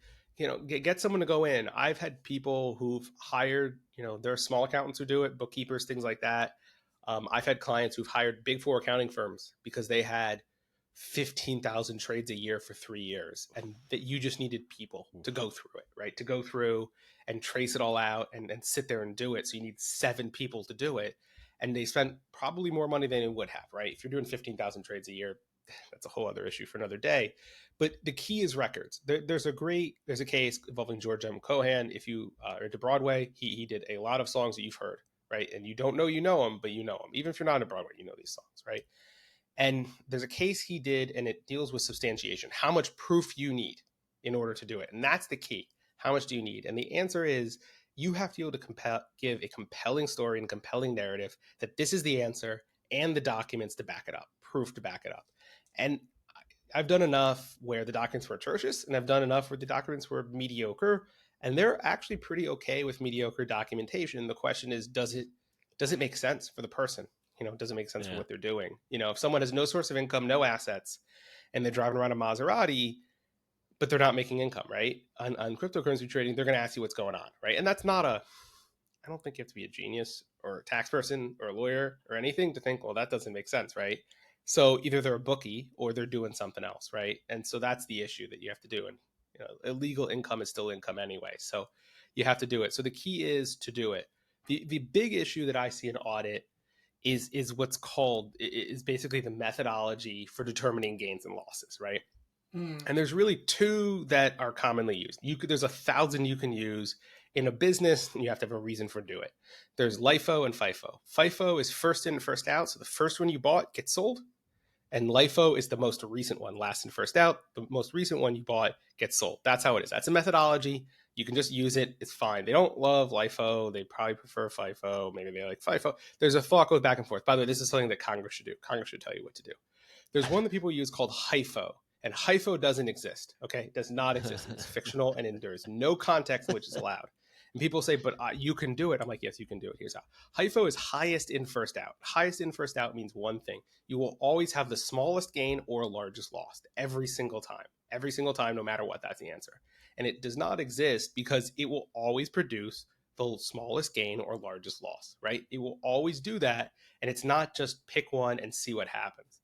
Get someone to go in. I've had people who've hired, there are small accountants who do it, bookkeepers, things like that. I've had clients who've hired Big 4 accounting firms because they had 15,000 trades a year for 3 years, and that you just needed people to go through it, right? To go through and trace it all out and sit there and do it. So you need 7 people to do it. And they spent probably more money than they would have, right? If you're doing 15,000 trades a year, that's a whole other issue for another day. But the key is records. There's a case involving George M. Cohan. If you are into Broadway, he did a lot of songs that you've heard, right? And you don't know you know them, but you know them. Even if you're not into Broadway, you know these songs, right? And there's a case he did, and it deals with substantiation, how much proof you need in order to do it. And that's the key. How much do you need? And the answer is you have to be able to give a compelling story and compelling narrative that this is the answer and the documents to back it up, proof to back it up. And I've done enough where the documents were atrocious, and I've done enough where the documents were mediocre, and they're actually pretty okay with mediocre documentation. The question is, does it make sense for the person? Does it make sense for what they're doing? If someone has no source of income, no assets, and they're driving around a Maserati, but they're not making income, right? On cryptocurrency trading, they're going to ask you what's going on, right? And that's not I don't think you have to be a genius or a tax person or a lawyer or anything to think, well, that doesn't make sense, right? So either they're a bookie or they're doing something else, right? And so that's the issue that you have to do. And illegal income is still income anyway, so you have to do it. So the key is to do it. The big issue that I see in audit is what's called is basically the methodology for determining gains and losses, right? Mm. And there's really two that are commonly used. There's 1,000 you can use in a business. You have to have a reason for do it. There's LIFO and FIFO. FIFO is first in, first out. So the first one you bought gets sold. And LIFO is the most recent one, last in, first out. The most recent one you bought gets sold. That's how it is. That's a methodology. You can just use it. It's fine. They don't love LIFO. They probably prefer FIFO. Maybe they like FIFO. There's a thought goes back and forth. By the way, this is something that Congress should do. Congress should tell you what to do. There's one that people use called HIFO. And HIFO doesn't exist, okay? It does not exist. It's fictional, and there is no context in which it's allowed. And people say, but you can do it. I'm like, yes, you can do it. Here's how. HIFO is highest in, first out. Highest in, first out means one thing. You will always have the smallest gain or largest loss every single time. Every single time, no matter what, that's the answer. And it does not exist because it will always produce the smallest gain or largest loss, right? It will always do that. And it's not just pick one and see what happens.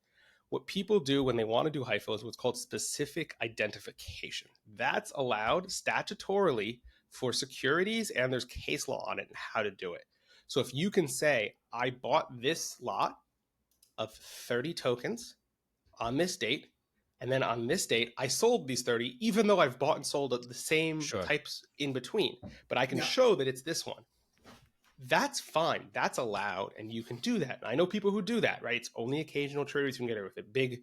What people do when they want to do HIFO is what's called specific identification. That's allowed statutorily for securities, and there's case law on it and how to do it. So if you can say, I bought this lot of 30 tokens on this date, and then on this date, I sold these 30, even though I've bought and sold the same types in between, but I can show that it's this one. That's fine. That's allowed, and you can do that. And I know people who do that, right? It's only occasional traders who can get away with it. Big,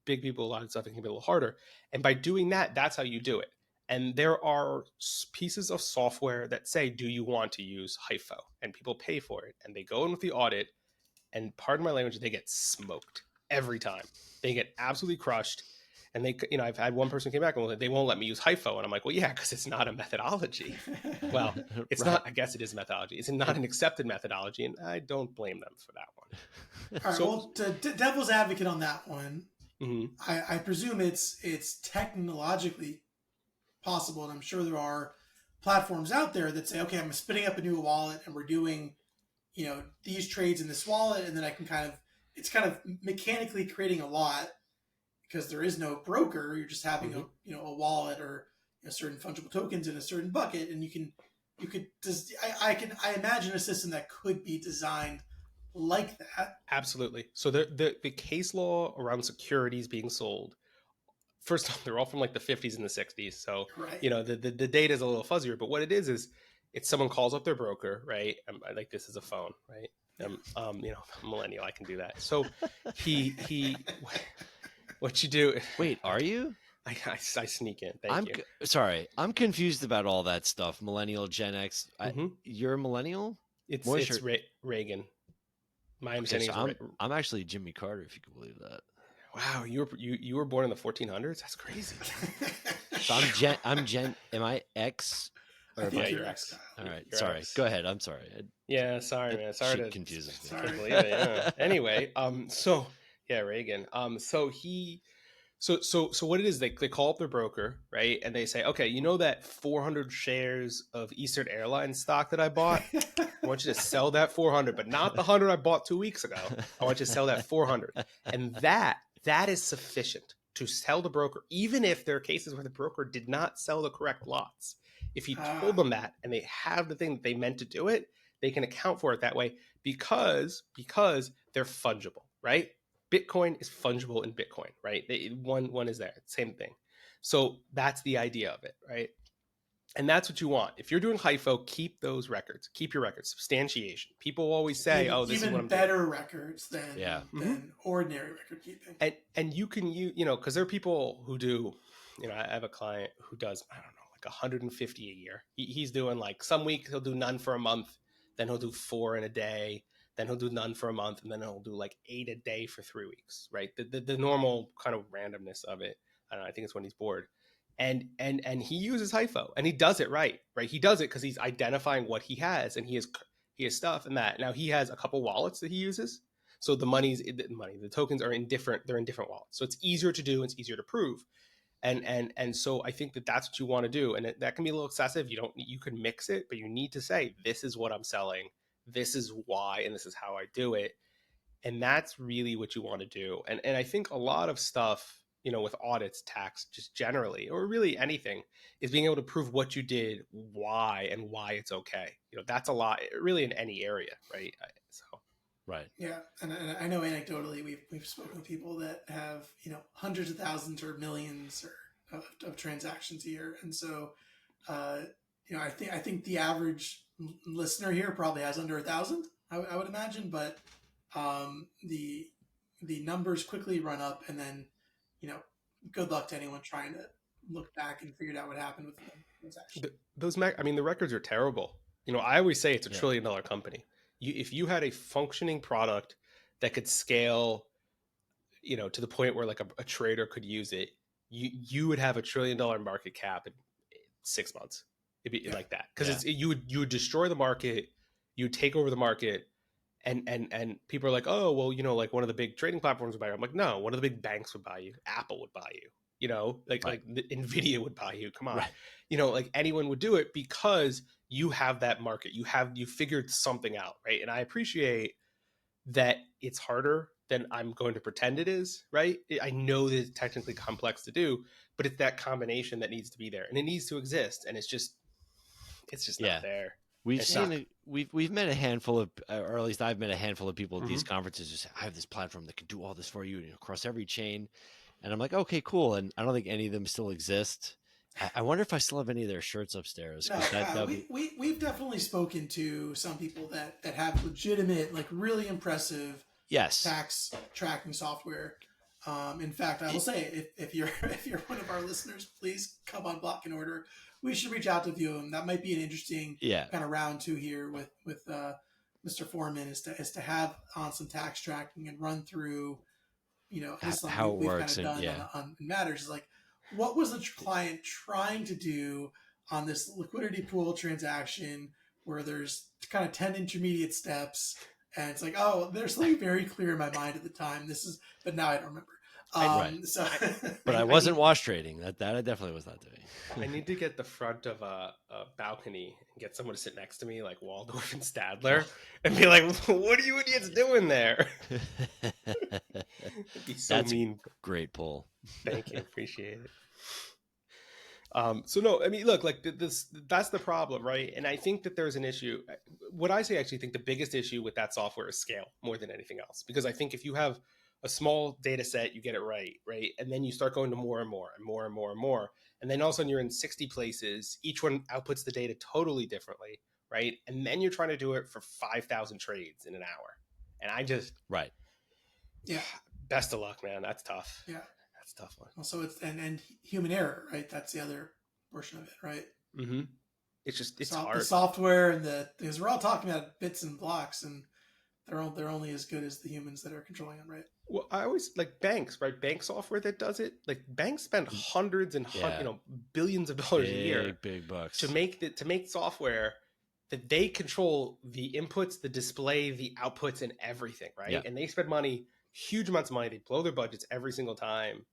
big people, a lot of stuff, it can be a little harder. And by doing that, that's how you do it. And there are pieces of software that say, do you want to use HIFO? And people pay for it. And they go in with the audit, and pardon my language, they get smoked every time. They get absolutely crushed. And they, I've had one person came back and they won't let me use HIFO. And I'm like, well, yeah, because it's not a methodology. Well, it's not, I guess it is a methodology. It's not an accepted methodology. And I don't blame them for that one. All right. Well, devil's advocate on that one, mm-hmm. I presume it's technologically possible. And I'm sure there are platforms out there that say, okay, I'm spinning up a new wallet and we're doing, these trades in this wallet. And then I can it's kind of mechanically creating a lot, because there is no broker. You're just having mm-hmm. a wallet or certain fungible tokens in a certain bucket, and you could just I imagine a system that could be designed like that. Absolutely. So the case law around securities being sold, first off, they're all from like the 50s and the 60s. So right. The data is a little fuzzier, but what it is it's someone calls up their broker, right? I like this as a phone, right? Millennial, I can do that. So he what you do? Wait, are you? I sneak in. Thank you. Sorry, I'm confused about all that stuff. Millennial, Gen X. Mm-hmm. You're a millennial? It's Reagan. My understanding is I'm actually Jimmy Carter, if you can believe that. Wow, you were born in the 1400s? That's crazy. So I'm Gen. Am I X? Or yeah, you're X. All right, sorry. X. Go ahead. I'm sorry. Yeah, sorry, man. Sorry to confuse me. Sorry. I believe it, yeah. Anyway, so yeah, Reagan. So what it is, they call up their broker, right? And they say, okay, that 400 shares of Eastern Airlines stock that I bought? I want you to sell that 400, but not the 100 I bought 2 weeks ago. I want you to sell that 400. And that is sufficient to tell the broker, even if there are cases where the broker did not sell the correct lots. If he told them that and they have the thing that they meant to do it, they can account for it that way because they're fungible, right? Bitcoin is fungible in Bitcoin, right? One is there, same thing. So that's the idea of it, right? And that's what you want. If you're doing HIFO, keep those records. Keep your records. Substantiation. People always say, this is what I'm doing. Even better records than ordinary record keeping. And you can, because there are people who do, I have a client who does, I don't know, like 150 a year. He's doing like some week he'll do none for a month, then he'll do 4 in a day, then he'll do none for a month, and then he'll do like 8 a day for 3 weeks, right? The normal kind of randomness of it. I don't know, I think it's when he's bored. And he uses HIFO, and he does it right? He does it because he's identifying what he has, and he has stuff and that. Now he has a couple wallets that he uses, so the tokens are in different wallets, so it's easier to do, it's easier to prove, and so I think that's what you want to do, and that can be a little excessive. You can mix it, but you need to say, this is what I'm selling, this is why, and this is how I do it. And that's really what you want to do. And I think a lot of stuff, with audits, tax, just generally, or really anything, is being able to prove what you did, why, and why it's okay. That's a lot, really, in any area, right? So. Right. Yeah, and I know anecdotally we've spoken with people that have hundreds of thousands or millions of transactions a year, and so I think the average listener here probably has under 1,000. I would imagine, but the numbers quickly run up, and then good luck to anyone trying to look back and figure out what happened with the transaction. The records are terrible. I always say it's a $1 trillion company. If you had a functioning product that could scale, to the point where like a trader could use it, you would have $1 trillion market cap in 6 months. It'd be like that, because you would destroy the market, you would take over the market, and people are like, oh well, like one of the big trading platforms would buy you. I'm like, no, one of the big banks would buy you, Apple would buy you, like Nvidia would buy you. Come on, Right. like anyone would do it, because you have that market, you figured something out, right? And I appreciate that it's harder than I'm going to pretend it is, right? I know that it's technically complex to do, but it's that combination that needs to be there, and it needs to exist, and it's just not there. We've met a handful of, or at least I've met a handful of people at these Mm-hmm. conferences who say, I have this platform that can do all this for you, across every chain. And I'm like, okay, cool. And I don't think any of them still exist. I wonder if I still have any of their shirts upstairs. No, we've definitely spoken to some people that have legitimate, like really impressive tax tracking software. In fact, I will say, if you're one of our listeners, please come on Block and Order. We should reach out to a few of them. That might be an interesting kind of round two here with Mr. Foreman, is to have on some tax tracking and run through, how it we've works. kind of done on Matters, is like, what was the client trying to do on this liquidity pool transaction where there's kind of 10 intermediate steps, and it's like, oh, there's something very clear in my mind at the time. But now I don't remember. But I wasn't wash trading. That I definitely was not doing. I need to get the front of a balcony and get someone to sit next to me, like Waldorf and Stadler, and be like, "What are you idiots doing there?" It'd be so That's mean. Great pull. Thank you, appreciate it. So no, I mean, look, like that's the problem, right? And I think that there's an issue. What I actually think the biggest issue with that software is scale more than anything else, because I think if you have a small data set, you get it right? And then you start going to more and more and more and more and more. And then all of a sudden you're in 60 places. Each one outputs the data totally differently, right? And then you're trying to do it for 5,000 trades in an hour. And I just... Right. Yeah. Best of luck, man. That's tough. Yeah. That's a tough one. Also, it's and human error, right? That's the other portion of it, right? Mm-hmm. It's hard. The software and because we're all talking about bits and blocks, and they're only as good as the humans that are controlling them, right? Well, I always like banks, right? Bank software that does it. Like banks spend hundreds and billions of dollars a year, big bucks, to make software that they control the inputs, the display, the outputs, and everything, right? Yeah. And they spend money, huge amounts of money. They blow their budgets every single time,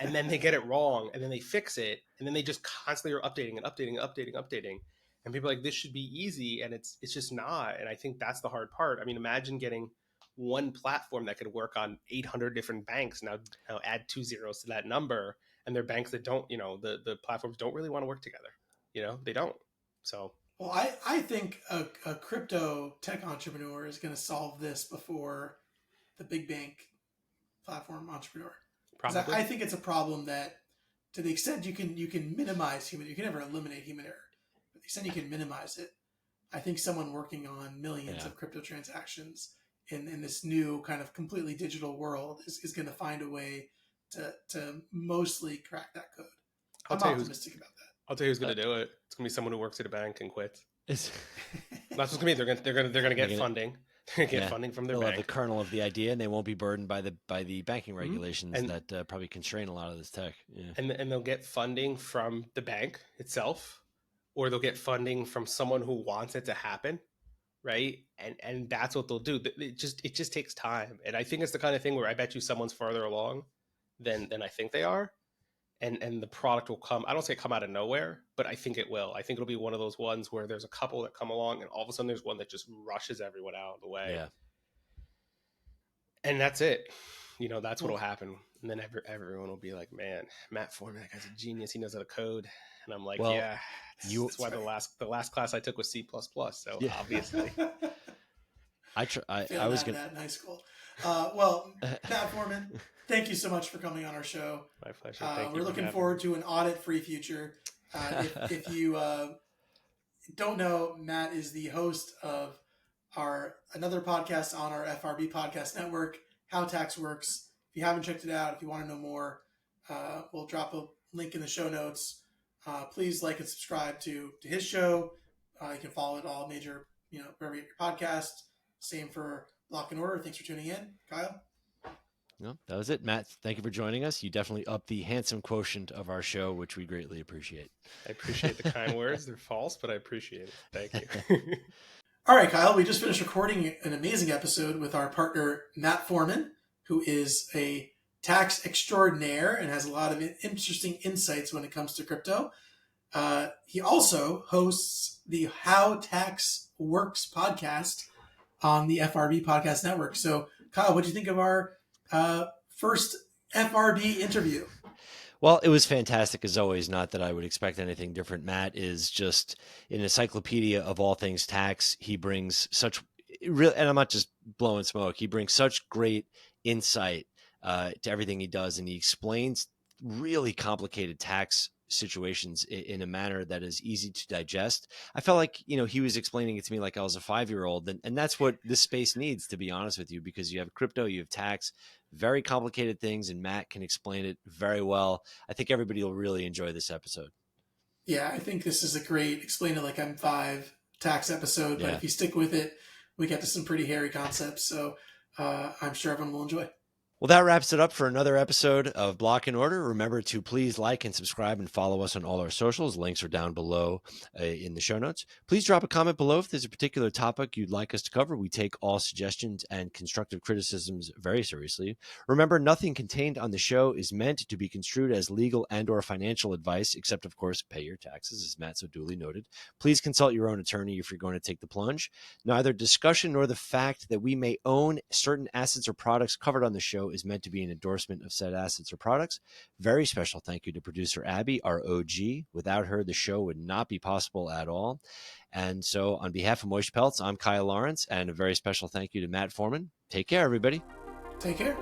and then they get it wrong, and then they fix it, and then they just constantly are updating and updating and updating and updating. And people are like, this should be easy, and it's just not. And I think that's the hard part. I mean, imagine getting one platform that could work on 800 different banks. Now add 2 zeros to that number, and they're banks that don't, the platforms don't really want to work together. They don't. So, well, I think a crypto tech entrepreneur is going to solve this before the big bank platform entrepreneur. Probably. I think it's a problem that, to the extent you can minimize you can never eliminate human error. But the extent you can minimize it, I think someone working on millions of crypto transactions in this new kind of completely digital world is going to find a way to mostly crack that code. I'm optimistic about that. I'll tell you who's going to do it. It's going to be someone who works at a bank and quits. That's what's going to be. They're going to get funding. They're going to get funding from their bank. The kernel of the idea, and they won't be burdened by the banking regulations that probably constrain a lot of this tech. Yeah. And they'll get funding from the bank itself, or they'll get funding from someone who wants it to happen. Right. And that's what they'll do. It just takes time. And I think it's the kind of thing where I bet you someone's farther along than I think they are. And the product will come. I don't say come out of nowhere, but I think it will. I think it'll be one of those ones where there's a couple that come along, and all of a sudden there's one that just rushes everyone out of the way. Yeah. And that's it. That's what'll happen. And then everyone will be like, man, Matt Foreman, that guy's a genius. He knows how to code. And I'm like, Well, yeah, you that's why the last class I took was C++. So yeah. obviously. I was that gonna. in high school. Well, Matt Foreman, thank you so much for coming on our show. My pleasure. Thank you. We're looking forward to an audit-free future. If you don't know, Matt is the host of another podcast on our FRB podcast network, How Tax Works. If you haven't checked it out, if you want to know more, we'll drop a link in the show notes. Please like and subscribe to his show. You can follow it all major, wherever you get your podcast. Same for Block and Order. Thanks for tuning in, Kyle. No, that was it, Matt. Thank you for joining us. You definitely upped the handsome quotient of our show, which we greatly appreciate. I appreciate the kind words. They're false, but I appreciate it. Thank you. All right, Kyle, we just finished recording an amazing episode with our partner, Matt Foreman, who is a tax extraordinaire and has a lot of interesting insights when it comes to crypto. He also hosts the How Tax Works podcast on the FRB Podcast Network. So, Kyle, what do you think of our first FRB interview? Well, it was fantastic as always. Not that I would expect anything different. Matt is just an encyclopedia of all things tax. He brings such real, and I'm not just blowing smoke. He brings such great insight to everything he does, and he explains really complicated tax situations in a manner that is easy to digest. I felt like, he was explaining it to me like I was a 5-year-old, and that's what this space needs, to be honest with you, because you have crypto, you have tax, very complicated things, and Matt can explain it very well. I think everybody will really enjoy this episode. Yeah, I think this is a great explain it like I'm 5 tax episode, but Yeah. if you stick with it, we get to some pretty hairy concepts. So I'm sure everyone will enjoy. Well, that wraps it up for another episode of Block and Order. Remember to please like and subscribe and follow us on all our socials. Links are down below in the show notes. Please drop a comment below if there's a particular topic you'd like us to cover. We take all suggestions and constructive criticisms very seriously. Remember, nothing contained on the show is meant to be construed as legal and or financial advice, except, of course, pay your taxes, as Matt so duly noted. Please consult your own attorney if you're going to take the plunge. Neither discussion nor the fact that we may own certain assets or products covered on the show is meant to be an endorsement of said assets or products. Very special thank you to producer Abby, our OG. Without her, the show would not be possible at all. And so on behalf of Moist Pelts, I'm Kyle Lawrence, and a very special thank you to Matt Foreman. Take care, everybody. Take care.